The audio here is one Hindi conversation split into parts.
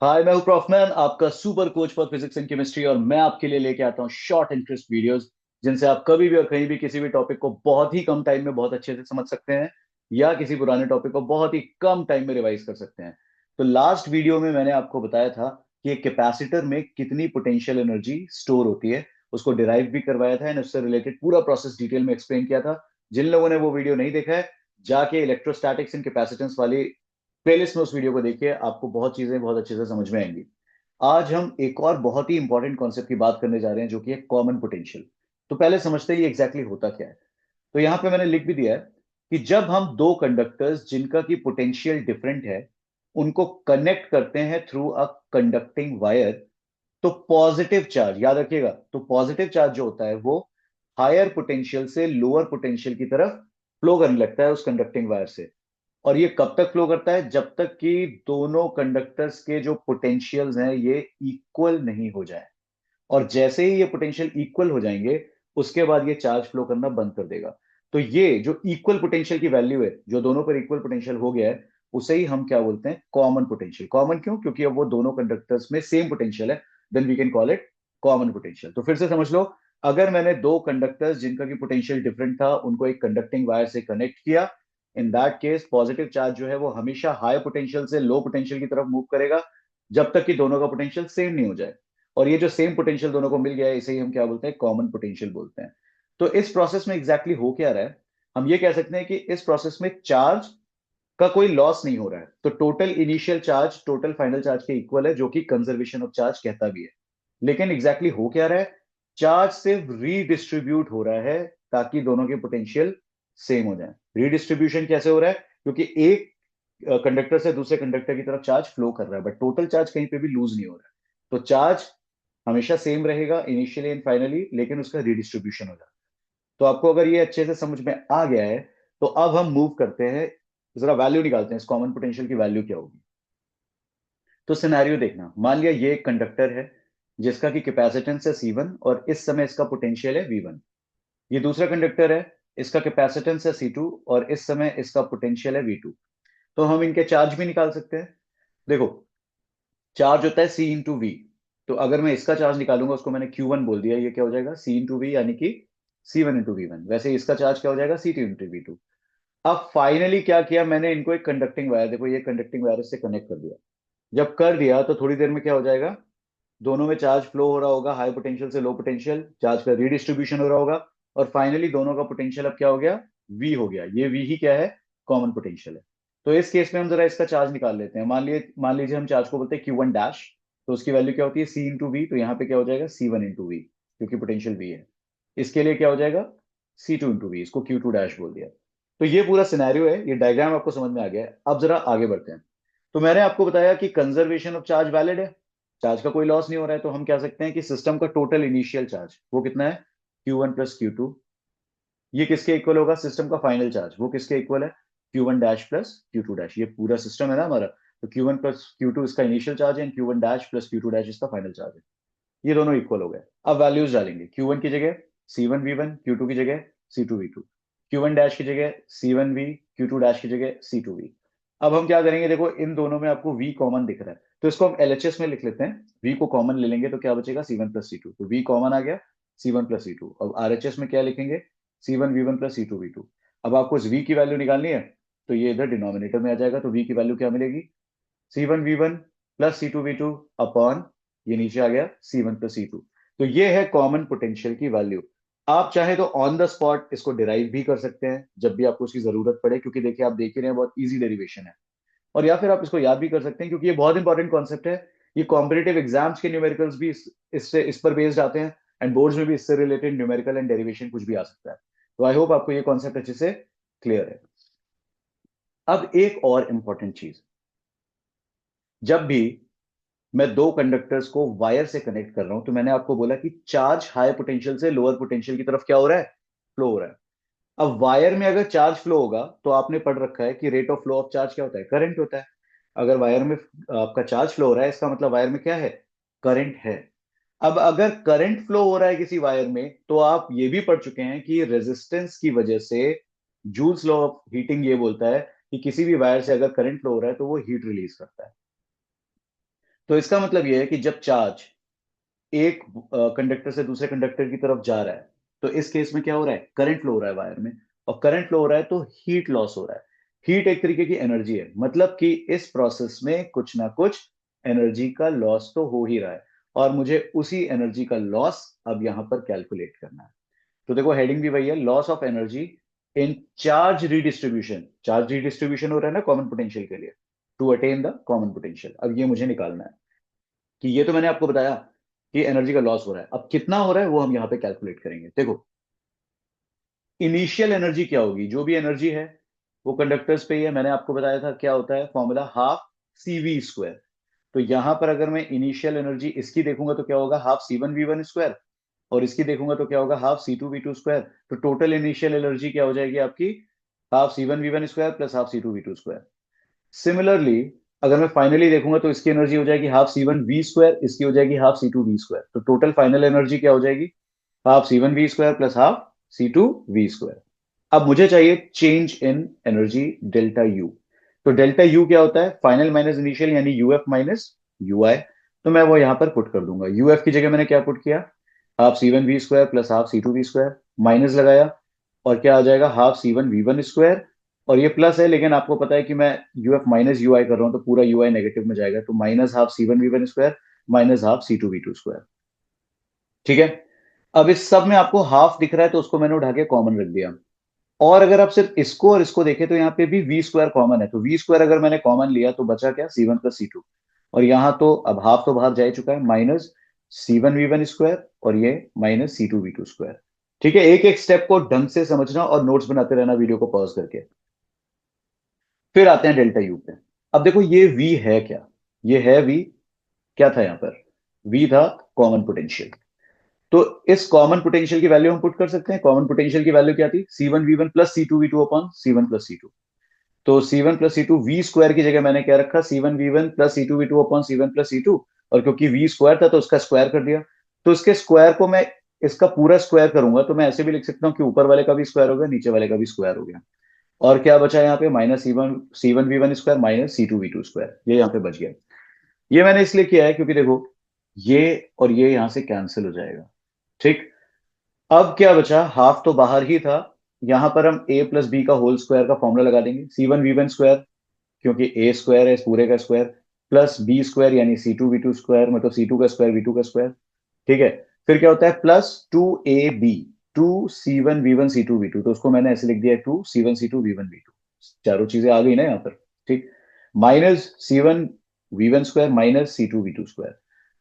हाय, मैं हूं प्रॉफमैन, आपका super coach for physics and chemistry. और मैं आपके लिए लेके आता हूं शॉर्ट एंड क्रिस्प वीडियोस जिनसे आप कभी भी और कहीं भी किसी भी टॉपिक को बहुत ही कम टाइम में बहुत अच्छे से समझ सकते हैं, या किसी पुराने टॉपिक को बहुत ही कम टाइम में रिवाइज कर सकते हैं। तो लास्ट वीडियो में मैंने आपको बताया था कि एक कैपेसिटर में कितनी पोटेंशियल एनर्जी स्टोर होती है। उसको डिराइव भी करवाया था एंड उससे रिलेटेड पूरा प्रोसेस डिटेल में एक्सप्लेन किया था। जिन लोगों ने वो वीडियो नहीं देखा है, जाके इलेक्ट्रोस्टैटिक्स एंड कैपेसिटेंस वाली प्लेलिस्ट में उस वीडियो को देखिए, आपको बहुत चीजें बहुत अच्छे से समझ में आएंगी। आज हम एक और बहुत ही इंपॉर्टेंट कॉन्सेप्ट की बात करने जा रहे हैं, जो कि है कॉमन पोटेंशियल। तो पहले समझते हैं ये एग्जैक्टली होता क्या है। तो यहां पे मैंने लिख भी दिया है कि जब हम दो कंडक्टर्स जिनका की पोटेंशियल डिफरेंट है, उनको कनेक्ट करते हैं थ्रू अ कंडक्टिंग वायर, तो पॉजिटिव चार्ज, याद रखिएगा, तो पॉजिटिव चार्ज जो होता है वो हायर पोटेंशियल से लोअर पोटेंशियल की तरफ फ्लो करने लगता है उस कंडक्टिंग वायर से। और ये कब तक फ्लो करता है? जब तक कि दोनों कंडक्टर्स के जो पोटेंशियल्स हैं ये इक्वल नहीं हो जाए। और जैसे ही ये पोटेंशियल इक्वल हो जाएंगे, उसके बाद ये चार्ज फ्लो करना बंद कर देगा। तो ये जो इक्वल पोटेंशियल की वैल्यू है, जो दोनों पर इक्वल पोटेंशियल हो गया है, उसे ही हम क्या बोलते हैं? Common potential. कॉमन क्यों? क्योंकि अब वो दोनों कंडक्टर्स में सेम पोटेंशियल है, then we can call it common potential. तो फिर से समझ लो, अगर मैंने दो कंडक्टर्स जिनका की पोटेंशियल डिफरेंट था उनको एक कंडक्टिंग वायर से कनेक्ट किया, in that case positive charge जो है वो हमेशा हाई पोटेंशियल से लो पोटेंशियल की तरफ मूव करेगा, जब तक कि दोनों का पोटेंशियल सेम नहीं हो जाए। और ये जो सेम पोटेंशियल दोनों को मिल गया है, इसे ही हम क्या बोलते हैं? कॉमन पोटेंशियल बोलते हैं। तो इस प्रोसेस में एग्जैक्टली हो क्या रहा है? हम ये कह सकते हैं कि इस प्रोसेस में चार्ज का कोई लॉस नहीं हो रहा है। तो total initial charge total final charge के इक्वल है, जो कि कंजर्वेशन ऑफ चार्ज कहता भी है। लेकिन एग्जैक्टली हो क्या रहा है? चार्ज सिर्फ रीडिस्ट्रीब्यूट हो रहा है, ताकि दोनों के पोटेंशियल सेम हो जाए। रीडिस्ट्रीब्यूशन कैसे हो रहा है? क्योंकि एक कंडक्टर से दूसरे कंडक्टर की तरफ चार्ज फ्लो कर रहा है, बट टोटल चार्ज कहीं पे भी लूज नहीं हो रहा है। तो चार्ज हमेशा सेम रहेगा इनिशियली एंड फाइनली, लेकिन उसका रीडिस्ट्रीब्यूशन हो जाता है। तो आपको अगर ये अच्छे से समझ में आ गया है, तो अब हम मूव करते हैं, जरा वैल्यू निकालते हैं, इस कॉमन पोटेंशियल की वैल्यू क्या होगी। तो सिनेरियो देखना, मान लिया ये एक कंडक्टर है जिसका की कैपेसिटेंस है C1 और इस समय इसका पोटेंशियल है V1। ये दूसरा कंडक्टर है, इसका कैपेसिटेंस है C2 और इस समय इसका पोटेंशियल है V2। तो हम इनके चार्ज भी निकाल सकते हैं। देखो, चार्ज होता है C × V। तो अगर मैं इसका चार्ज निकालूंगा, उसको मैंने Q1 बोल दिया, ये क्या हो जाएगा? C × V, यानी कि C1 × V1। वैसे इसका चार्ज क्या हो जाएगा? C2 × V2। अब फाइनली क्या किया मैंने? इनको एक कंडक्टिंग वायर, देखो ये कंडक्टिंग वायर से कनेक्ट कर दिया। जब कर दिया तो थोड़ी देर में क्या हो जाएगा? दोनों में चार्ज फ्लो हो रहा होगा, हाई पोटेंशियल से लो पोटेंशियल, चार्ज का रीडिस्ट्रीब्यूशन हो रहा होगा। और फाइनली दोनों का पोटेंशियल अब क्या हो गया? वी हो गया। ये वी ही क्या है? कॉमन पोटेंशियल है। तो इस केस में हम जरा इसका चार्ज निकाल लेते हैं। मान लीजिए हम चार्ज को बोलते हैं Q1 डैश। तो उसकी वैल्यू क्या होती है? C × V। तो यहाँ पे क्या हो जाएगा? C1 × V, क्योंकि पोटेंशियल V है। इसके लिए क्या हो जाएगा? C2 × V। इसको Q2 डैश बोल दिया। तो ये पूरा सिनेरियो है, ये डायग्राम आपको समझ में आ गया है। अब जरा आगे बढ़ते हैं। तो मैंने आपको बताया कि कंजर्वेशन ऑफ चार्ज वैलिड है, चार्ज का कोई लॉस नहीं हो रहा है। तो हम कह सकते हैं कि सिस्टम का टोटल इनिशियल चार्ज वो कितना है? Q1 + Q2। ये किसके इक्वल होगा? सिस्टम का फाइनल चार्ज वो किसके इक्वल है? Q1 dash + Q2 dash. ये पूरा सिस्टम है ना हमारा। तो Q1 + Q2 इसका इनिशियल चार्ज है and Q1 dash + Q2 dash इसका फाइनल चार्ज है। ये दोनों इक्वल हो गए। अब वैल्यूज डालेंगे। Q1 की जगह C1 V1, Q2 की जगह C2 V2, Q1 डैश की जगह C1 V, Q2 डैश की जगह C2 V। अब हम क्या करेंगे? देखो, इन दोनों में आपको V कॉमन दिख रहा है, तो इसको हम LHS में लिख लेते हैं। V को कॉमन ले लेंगे तो क्या बचेगा? C1 + C2। तो V कॉमन आ गया, C1 + C2। अब RHS में क्या लिखेंगे? C1V1 + C2V2। अब आपको इस V की वैल्यू निकालनी है, तो ये इधर डिनोमिनेटर में आ जाएगा। तो V की वैल्यू क्या मिलेगी? C1V1 + C2V2 अपॉन, ये नीचे आ गया, C1 + C2। तो ये है कॉमन पोटेंशियल की वैल्यू। आप चाहे तो ऑन द स्पॉट इसको डिराइव भी कर सकते हैं, जब भी आपको उसकी जरूरत पड़े, क्योंकि देखिए आप देख ही रहे हैं बहुत इजी डेरिवेशन है। और या फिर आप इसको याद भी कर सकते हैं, क्योंकि ये बहुत इंपॉर्टेंट कॉन्सेप्ट है। ये कॉम्पिटेटिव एग्जाम्स के न्यूमेरिकल्स भी इस पर बेस्ड आते हैं, एंड बोर्ड्स में भी इससे रिलेटेड न्यूमेरिकल एंड डेरिवेशन कुछ भी आ सकता है। तो आई होप आपको ये कॉन्सेप्ट अच्छे से क्लियर है। अब एक और इंपॉर्टेंट चीज, जब भी मैं दो कंडक्टर्स को वायर से कनेक्ट कर रहा हूं, तो मैंने आपको बोला कि चार्ज हाई पोटेंशियल से लोअर पोटेंशियल की तरफ क्या हो रहा है? फ्लो हो रहा है। अब वायर में अगर चार्ज फ्लो होगा, तो आपने पढ़ रखा है कि rate of flow of charge क्या होता है? करंट होता है। अगर वायर में आपका चार्ज फ्लो हो रहा है, इसका मतलब वायर में क्या है? करंट है। अब अगर करंट फ्लो हो रहा है किसी वायर में, तो आप ये भी पढ़ चुके हैं कि रेजिस्टेंस की वजह से, जूल्स लॉ ऑफ हीटिंग ये बोलता है कि किसी भी वायर से अगर करंट फ्लो हो रहा है तो वो हीट रिलीज करता है। तो इसका मतलब यह है कि जब चार्ज एक कंडक्टर से दूसरे कंडक्टर की तरफ जा रहा है, तो इस केस में क्या हो रहा है, करंट फ्लो हो रहा है वायर में, और करंट फ्लो हो रहा है तो हीट लॉस हो रहा है। हीट एक तरीके की एनर्जी है, मतलब कि इस प्रोसेस में कुछ ना कुछ एनर्जी का लॉस तो हो ही रहा है, और मुझे उसी एनर्जी का लॉस अब यहां पर कैलकुलेट करना है। तो देखो हेडिंग भी वही है, loss of energy in charge redistribution. Charge redistribution हो रहा है ना कॉमन पोटेंशियल के लिए, to attain the common potential. अब ये मुझे निकालना है कि ये तो मैंने आपको बताया कि एनर्जी का लॉस हो रहा है, अब कितना हो रहा है वो हम यहां पे कैलकुलेट करेंगे। देखो इनिशियल एनर्जी क्या होगी, जो भी एनर्जी है वो कंडक्टर्स पे ही है, मैंने आपको बताया था क्या होता है formula, half C V square. तो यहां पर अगर मैं इनिशियल एनर्जी इसकी देखूंगा तो क्या होगा, half C one V one square, और इसकी देखूंगा तो क्या होगा, half C two V two square. तो टोटल इनिशियल एनर्जी क्या हो जाएगी आपकी, half C one V one square plus half C two V two square. Similarly अगर मैं फाइनली देखूंगा तो इसकी एनर्जी हो जाएगी half C one V square, इसकी हो जाएगी half C two V square. तो टोटल फाइनल एनर्जी क्या हो जाएगी, half C one V square plus half C two V square. अब मुझे चाहिए change in energy delta U. तो डेल्टा यू क्या होता है, फाइनल माइनस इनिशियल, यानी यूएफ माइनस यू आई। तो मैं वो यहां पर पुट कर दूंगा, यूएफ की जगह मैंने क्या पुट किया, half C one V square plus half C two V square, minus लगाया, और क्या आ जाएगा, half C one V one square. और ये प्लस है, लेकिन आपको पता है कि मैं यूएफ माइनस यू आई कर रहा हूं तो पूरा यू आई नेगेटिव में जाएगा, तो minus half C one V one square minus half C two V two square. ठीक है। अब इस सब में आपको हाफ दिख रहा है तो उसको मैंने उठा के कॉमन रख दिया। और अगर आप सिर्फ इसको और इसको देखें तो यहाँ पे भी वी स्क्वायर कॉमन है, तो वी स्क्वायर अगर मैंने कॉमन लिया तो बचा क्या, सी वन प्लस सी टू। और यहाँ तो अब हाफ तो बाहर जा ही चुका है, minus C one V one square, और ये minus C two V two square. ठीक है, एक एक स्टेप को ढंग से समझना और नोट्स बनाते रहना वीडियो को पॉज करके। फिर आते हैं डेल्टा यू पे। अब देखो ये वी है क्या, ये है वी, क्या था यहाँ पर, वी था कॉमन पोटेंशियल। तो इस कॉमन पोटेंशियल की वैल्यू हम पुट कर सकते हैं। कॉमन पोटेंशियल की वैल्यू क्या थी, C one V one plus C two V two upon C one plus C two. तो C one plus C two, V square की जगह मैंने क्या रखा, C one V one plus C two V two upon C one plus C two. और क्योंकि वी स्क्वायर था तो उसका स्क्वायर कर दिया। तो इसके स्क्वायर को मैं इसका पूरा स्क्वायर करूंगा तो मैं ऐसे भी लिख सकता हूँ कि ऊपर वाले का भी स्क्वायर हो गया, नीचे वाले का भी स्क्वायर हो गया। और क्या बचा यहाँ पे, minus C one V one square minus C two V two square, ये यहाँ पे बच गया। ये मैंने इसलिए किया है क्योंकि देखो ये और ये यहां से कैंसिल हो जाएगा। ठीक। अब क्या बचा, हाफ तो बाहर ही था, यहां पर हम ए प्लस बी का होल स्क्वायर का फॉर्मूला लगा देंगे, C one V one square, क्योंकि ए स्क्वायर है इस पूरे का स्क्वायर, प्लस बी स्क्वायर यानी C two V two square, मतलब सी टू का स्क्वायर वी टू का स्क्वायर। ठीक है। फिर क्या होता है, plus two A B, two C one V one C two V two, तो उसको मैंने ऐसे लिख दिया, two C one C two V one V two. चारों चीजें आ गई ना यहाँ पर। ठीक। Minus C one V one square minus C two V two square.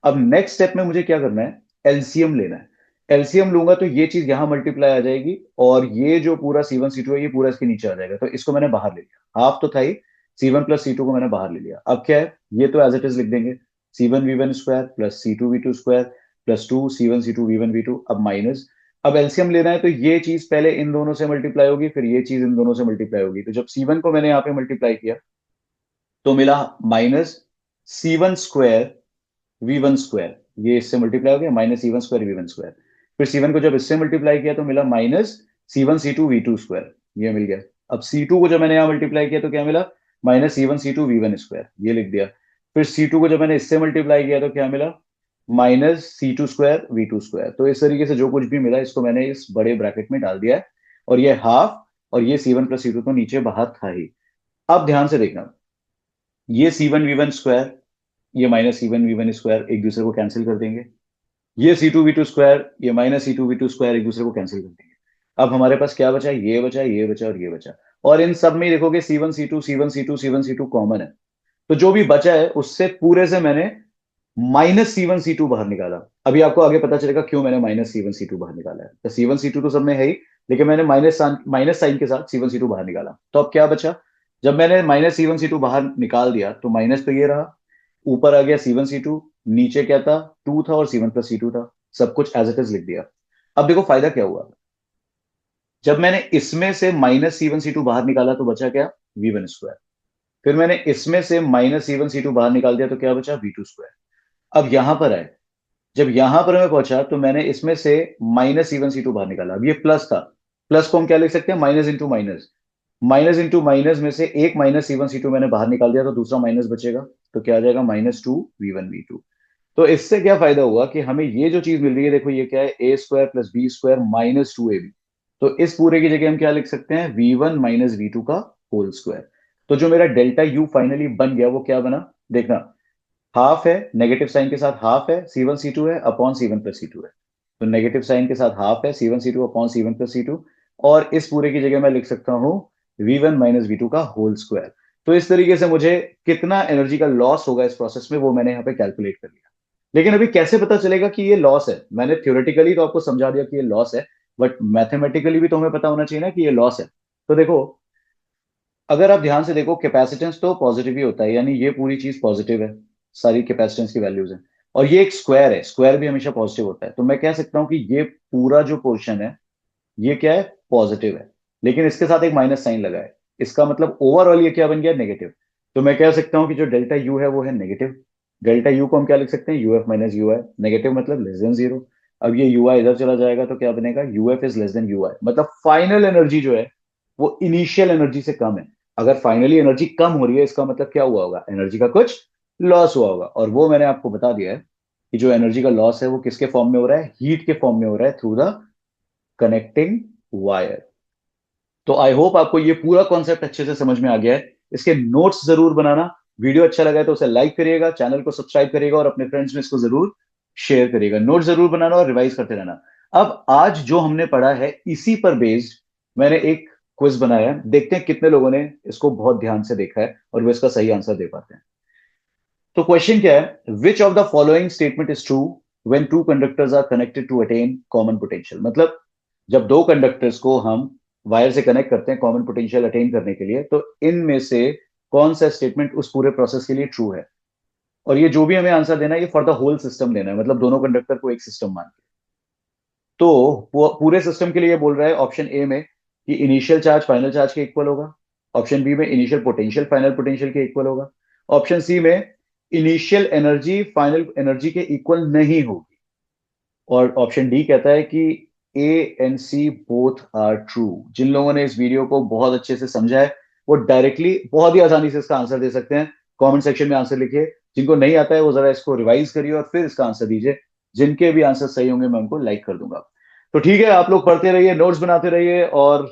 अब नेक्स्ट स्टेप में मुझे क्या करना है, एलसीएम लेना है। एलसीएम लूंगा तो ये चीज यहां मल्टीप्लाई आ जाएगी, और ये जो पूरा सी वन सी टू है ये पूरा इसके नीचे आ जाएगा, तो इसको मैंने बाहर ले लिया, हाफ तो था ही, सी वन प्लस सी टू को मैंने बाहर ले लिया। अब क्या है, ये तो एज इट इज लिख देंगे, C one V one square plus C two V two square plus two C one C two V one V two, अब माइनस। अब एलसीएम लेना है तो ये चीज पहले इन दोनों से मल्टीप्लाई होगी, फिर ये चीज इन दोनों से मल्टीप्लाई होगी। तो जब सी वन को मैंने यहाँ पे मल्टीप्लाई किया तो मिला minus C one square V one square, ये इससे मल्टीप्लाई हो गया, minus C one square V one square. फिर सी वन को जब इससे मल्टीप्लाई किया तो मिला minus C one C two V two square, ये मिल गया। अब सी टू को जब मैंने यहां मल्टीप्लाई किया तो क्या मिला, minus C one C two V one square, ये लिख दिया। फिर सी टू को जब मैंने इससे मल्टीप्लाई किया तो क्या मिला, minus C two square V two square. तो इस तरीके से जो कुछ भी मिला इसको मैंने इस बड़े ब्रैकेट में डाल दिया है, और ये हाफ, और ये C one plus C two तो नीचे बाहर था ही। अब ध्यान से देखना, ये C one V one square, ये minus C one V one square एक दूसरे को कैंसिल कर देंगे, ये C two V two square, ये minus C two V two square एक दूसरे को कैंसिल कर देंगे। अब हमारे पास क्या बचा, ये बचा, ये बचा और ये बचा। और इन सब में ही देखोगे C one C two C one C two C one C two common है। तो जो भी बचा है उससे पूरे से मैंने minus C one C two बाहर निकाला। अभी आपको आगे पता चलेगा क्यों मैंने minus C one C two बाहर निकाला है। तो सी वन सी टू तो सब में है ही, लेकिन मैंने माइनस साइन के साथ सी वन सी टू बाहर निकाला। तो अब क्या बचा, जब मैंने minus C one C two बाहर निकाल दिया तो माइनस तो ये रहा, ऊपर आ गया सी वन सी टू, नीचे क्या था, टू था और सी वन प्लस सी टू था। सब कुछ एज इट इज लिख दिया। अब देखो फायदा क्या हुआ, जब मैंने इसमें से minus C one C two बाहर निकाला तो बचा क्या, वी वन स्क्वायर। फिर मैंने इसमें से minus C one C two बाहर निकाल दिया तो क्या बचा, वी टू स्क्वायर। अब यहां पर आए, जब यहां पर मैं पहुंचा तो मैंने इसमें से minus C one C two बाहर निकाला। अब ये प्लस था, प्लस को हम क्या लिख सकते हैं, minus into minus. Minus into minus में से एक minus C one C two मैंने बाहर निकाल दिया तो दूसरा माइनस बचेगा। तो क्या आ जाएगा -2 v1 v2। तो इससे क्या फायदा हुआ कि हमें ये जो चीज मिल रही है, देखो ये क्या है, a² + b² -2ab। तो इस पूरे की जगह हम क्या लिख सकते हैं, v1 - v2 का होल स्क्वायर। तो जो मेरा डेल्टा यू फाइनली बन गया वो क्या बना, देखना, हाफ है, नेगेटिव साइन के साथ हाफ है, C1 C2 है अपॉन C1 + C2 है। तो नेगेटिव साइन के साथ हाफ है, C1 C2 upon C1 + C2। और इस पूरे की जगह मैं लिख सकता हूं v1 - v2 का होल स्क्वायर। तो इस तरीके से मुझे कितना एनर्जी का लॉस होगा इस प्रोसेस में वो मैंने यहाँ पे कैलकुलेट कर लिया। लेकिन अभी कैसे पता चलेगा कि ये लॉस है, मैंने थ्योरेटिकली तो आपको समझा दिया कि ये लॉस है, बट मैथमेटिकली भी तो हमें पता होना चाहिए ना कि ये लॉस है। तो देखो, अगर आप ध्यान से देखो, कैपेसिटेंस तो पॉजिटिव ही होता है, यानी ये पूरी चीज पॉजिटिव है, सारी कैपेसिटेंस की वैल्यूज हैं। और ये एक स्क्वायर है, स्क्वायर भी हमेशा पॉजिटिव होता है, तो मैं कह सकता हूं कि ये पूरा जो पोर्शन है ये क्या है, पॉजिटिव है। लेकिन इसके साथ एक माइनस साइन लगा है, इसका मतलब ओवरऑल ये क्या बन गया, नेगेटिव। तो मैं कह सकता हूं कि जो डेल्टा यू है वो है नेगेटिव। डेल्टा यू को हम क्या लिख सकते हैं, यूएफ - यूआई। नेगेटिव मतलब <0। अब ये यूआई इधर चला जाएगा तो क्या बनेगा, यूएफ इज यूआई। मतलब फाइनल एनर्जी जो है वो इनिशियल एनर्जी से कम है। अगर फाइनली एनर्जी कम हो रही है इसका मतलब क्या हुआ होगा, एनर्जी का कुछ लॉस हुआ होगा। और वो मैंने आपको बता दिया है कि जो एनर्जी का लॉस है वो किसके फॉर्म में हो रहा है, हीट के फॉर्म में हो रहा है, थ्रू द कनेक्टिंग वायर। तो आई होप आपको ये पूरा कॉन्सेप्ट अच्छे से समझ में आ गया है। इसके नोट्स जरूर बनाना। वीडियो अच्छा लगा है तो उसे लाइक करिएगा, चैनल को सब्सक्राइब करिएगा और अपने फ्रेंड्स में इसको जरूर शेयर करिएगा। नोट जरूर बनाना और रिवाइज करते रहना। अब आज जो हमने पढ़ा है इसी पर बेस्ड मैंने एक क्विज बनाया है, देखते हैं कितने लोगों ने इसको बहुत ध्यान से देखा है और वो इसका सही आंसर दे पाते हैं। तो क्वेश्चन क्या है, which of the following statement is true when two conductors are connected to attain common potential. मतलब जब दो कंडक्टर्स को हम वायर से कनेक्ट करते हैं कॉमन पोटेंशियल अटेन करने के लिए, तो इनमें से कौन सा स्टेटमेंट उस पूरे प्रोसेस के लिए ट्रू है। और ये जो भी हमें आंसर देना है ये फॉर द होल सिस्टम देना है, मतलब दोनों कंडक्टर को एक सिस्टम मान के। तो पूरे सिस्टम के लिए ये बोल रहा है ऑप्शन ए में कि इनिशियल चार्ज फाइनल चार्ज के इक्वल होगा। ऑप्शन बी में इनिशियल पोटेंशियल फाइनल पोटेंशियल के इक्वल होगा। ऑप्शन सी में इनिशियल एनर्जी फाइनल एनर्जी के इक्वल नहीं होगी। और ऑप्शन डी कहता है कि A and C both are true. जिन लोगों ने इस वीडियो को बहुत अच्छे से समझा है वो डायरेक्टली बहुत ही आसानी से इसका आंसर दे सकते हैं। कमेंट सेक्शन में आंसर लिखिए। जिनको नहीं आता है वो जरा इसको रिवाइज करिए और फिर इसका आंसर दीजिए। जिनके भी आंसर सही होंगे मैं उनको लाइक कर दूंगा। तो ठीक है, आप लोग पढ़ते रहिए, नोट्स बनाते रहिए और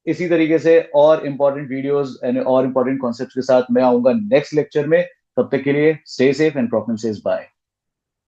इसी तरीके से और इंपॉर्टेंट वीडियोस एंड और इंपॉर्टेंट कॉन्सेप्ट्स के साथ मैं आऊंगा नेक्स्ट लेक्चर में। तब तक के लिए stay safe and problem says bye.